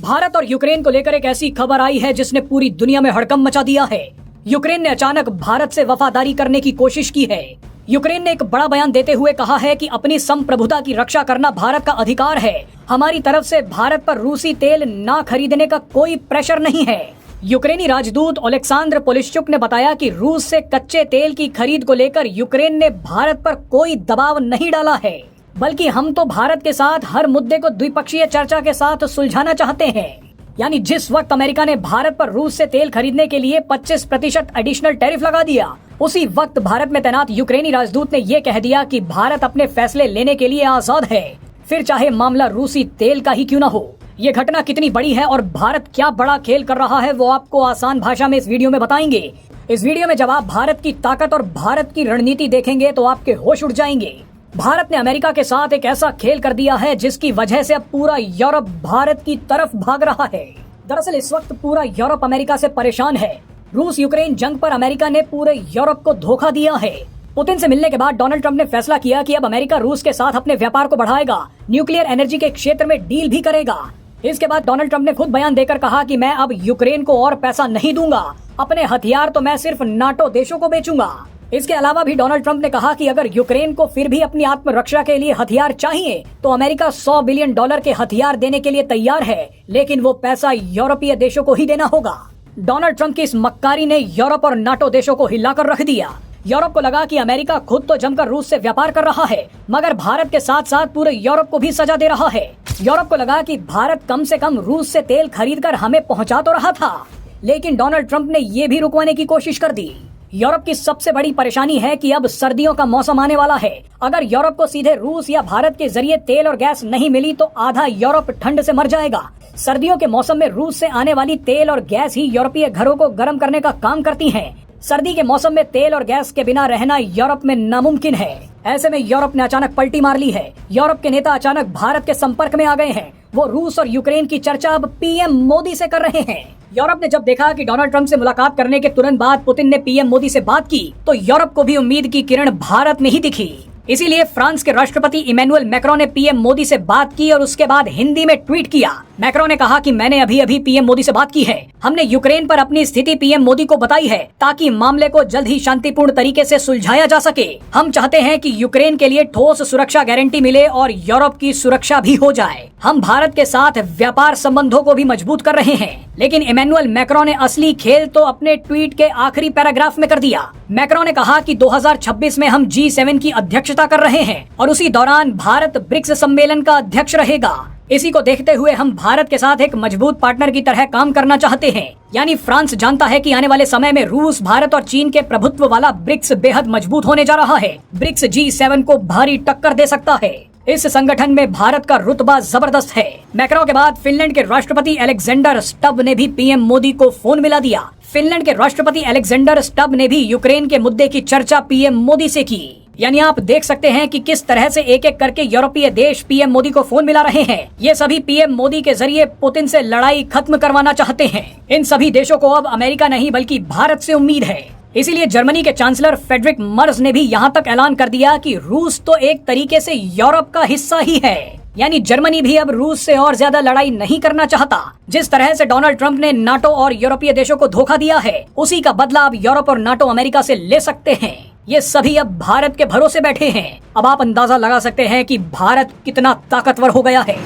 भारत और यूक्रेन को लेकर एक ऐसी खबर आई है जिसने पूरी दुनिया में हड़कंप मचा दिया है। यूक्रेन ने अचानक भारत से वफादारी करने की कोशिश की है। यूक्रेन ने एक बड़ा बयान देते हुए कहा है कि अपनी संप्रभुता की रक्षा करना भारत का अधिकार है। हमारी तरफ से भारत पर रूसी तेल ना खरीदने का कोई प्रेशर नहीं है। यूक्रेनी राजदूत ओलेक्सांद्र पोलिश्चुक ने बताया कि रूस से कच्चे तेल की खरीद को लेकर यूक्रेन ने भारत पर कोई दबाव नहीं डाला है, बल्कि हम तो भारत के साथ हर मुद्दे को द्विपक्षीय चर्चा के साथ सुलझाना चाहते हैं। यानी जिस वक्त अमेरिका ने भारत पर रूस से तेल खरीदने के लिए 25% एडिशनल टैरिफ लगा दिया, उसी वक्त भारत में तैनात यूक्रेनी राजदूत ने ये कह दिया कि भारत अपने फैसले लेने के लिए आजाद है, फिर चाहे मामला रूसी तेल का ही क्यों न हो। ये घटना कितनी बड़ी है और भारत क्या बड़ा खेल कर रहा है वो आपको आसान भाषा में इस वीडियो में बताएंगे। इस वीडियो में जब आप भारत की ताकत और भारत की रणनीति देखेंगे तो आपके होश उड़ जाएंगे। भारत ने अमेरिका के साथ एक ऐसा खेल कर दिया है जिसकी वजह से अब पूरा यूरोप भारत की तरफ भाग रहा है। दरअसल इस वक्त पूरा यूरोप अमेरिका से परेशान है। रूस यूक्रेन जंग पर अमेरिका ने पूरे यूरोप को धोखा दिया है। पुतिन से मिलने के बाद डोनाल्ड ट्रंप ने फैसला किया कि अब अमेरिका रूस के साथ अपने व्यापार को बढ़ाएगा, न्यूक्लियर एनर्जी के क्षेत्र में डील भी करेगा। इसके बाद डोनाल्ड ट्रंप ने खुद बयान देकर कहा कि मैं अब यूक्रेन को और पैसा नहीं दूंगा, अपने हथियार तो मैं सिर्फ नाटो देशों को बेचूंगा। इसके अलावा भी डोनाल्ड ट्रंप ने कहा कि अगर यूक्रेन को फिर भी अपनी आत्मरक्षा के लिए हथियार चाहिए तो अमेरिका $100 बिलियन के हथियार देने के लिए तैयार है, लेकिन वो पैसा यूरोपीय देशों को ही देना होगा। डोनाल्ड ट्रंप की इस मक्कारी ने यूरोप और नाटो देशों को हिलाकर रख दिया। यूरोप को लगा कि अमेरिका खुद तो जमकर रूस से व्यापार कर रहा है, मगर भारत के साथ साथ पूरे यूरोप को भी सजा दे रहा है। यूरोप को लगा कि भारत कम से कम रूस से तेल खरीद कर हमें पहुंचा तो रहा था, लेकिन डोनाल्ड ट्रंप ने ये भी रुकवाने की कोशिश कर दी। यूरोप की सबसे बड़ी परेशानी है कि अब सर्दियों का मौसम आने वाला है। अगर यूरोप को सीधे रूस या भारत के जरिए तेल और गैस नहीं मिली तो आधा यूरोप ठंड से मर जाएगा। सर्दियों के मौसम में रूस से आने वाली तेल और गैस ही यूरोपीय घरों को गर्म करने का काम करती हैं। सर्दी के मौसम में तेल और गैस के बिना रहना यूरोप में नामुमकिन है। ऐसे में यूरोप ने अचानक पलटी मार ली है। यूरोप के नेता अचानक भारत के संपर्क में आ गए हैं। वो रूस और यूक्रेन की चर्चा अब पीएम मोदी से कर रहे हैं। यूरोप ने जब देखा कि डोनाल्ड ट्रंप से मुलाकात करने के तुरंत बाद पुतिन ने पीएम मोदी से बात की, तो यूरोप को भी उम्मीद की किरण भारत में ही दिखी। इसीलिए फ्रांस के राष्ट्रपति इमैनुअल मैक्रों ने पीएम मोदी से बात की और उसके बाद हिंदी में ट्वीट किया। मैक्रों ने कहा कि मैंने अभी पीएम मोदी से बात की है। हमने यूक्रेन पर अपनी स्थिति पीएम मोदी को बताई है ताकि मामले को जल्द ही शांतिपूर्ण तरीके से सुलझाया जा सके। हम चाहते हैं कि यूक्रेन के लिए ठोस सुरक्षा गारंटी मिले और यूरोप की सुरक्षा भी हो जाए। हम भारत के साथ व्यापार संबंधों को भी मजबूत कर रहे हैं। लेकिन इमैनुअल मैक्रों ने असली खेल तो अपने ट्वीट के आखिरी पैराग्राफ में कर दिया। मैक्रों ने कहा कि 2026 में हम G7 की अध्यक्षता कर रहे हैं और उसी दौरान भारत ब्रिक्स सम्मेलन का अध्यक्ष रहेगा। इसी को देखते हुए हम भारत के साथ एक मजबूत पार्टनर की तरह काम करना चाहते हैं। यानी फ्रांस जानता है कि आने वाले समय में रूस, भारत और चीन के प्रभुत्व वाला ब्रिक्स बेहद मजबूत होने जा रहा है। ब्रिक्स G7 को भारी टक्कर दे सकता है। इस संगठन में भारत का रुतबा जबरदस्त है। मैक्रो के बाद फिनलैंड के राष्ट्रपति अलेक्जेंडर स्टब ने भी पीएम मोदी को फोन मिला दिया। फिनलैंड के राष्ट्रपति अलेक्जेंडर स्टब ने भी यूक्रेन के मुद्दे की चर्चा पीएम मोदी से की। यानी आप देख सकते हैं कि किस तरह से एक एक करके यूरोपीय देश पीएम मोदी को फोन मिला रहे हैं। ये सभी पीएम मोदी के जरिए पुतिन से लड़ाई खत्म करवाना चाहते हैं। इन सभी देशों को अब अमेरिका नहीं बल्कि भारत से उम्मीद है। इसीलिए जर्मनी के चांसलर फ्रेडरिक मर्ज ने भी यहाँ तक ऐलान कर दिया कि रूस तो एक तरीके से यूरोप का हिस्सा ही है। यानी जर्मनी भी अब रूस से और ज्यादा लड़ाई नहीं करना चाहता। जिस तरह से डोनाल्ड ट्रंप ने नाटो और यूरोपीय देशों को धोखा दिया है, उसी का बदला अब यूरोप और नाटो अमेरिका से ले सकते हैं। ये सभी अब भारत के भरोसे बैठे हैं। अब आप अंदाजा लगा सकते हैं कि भारत कितना ताकतवर हो गया है।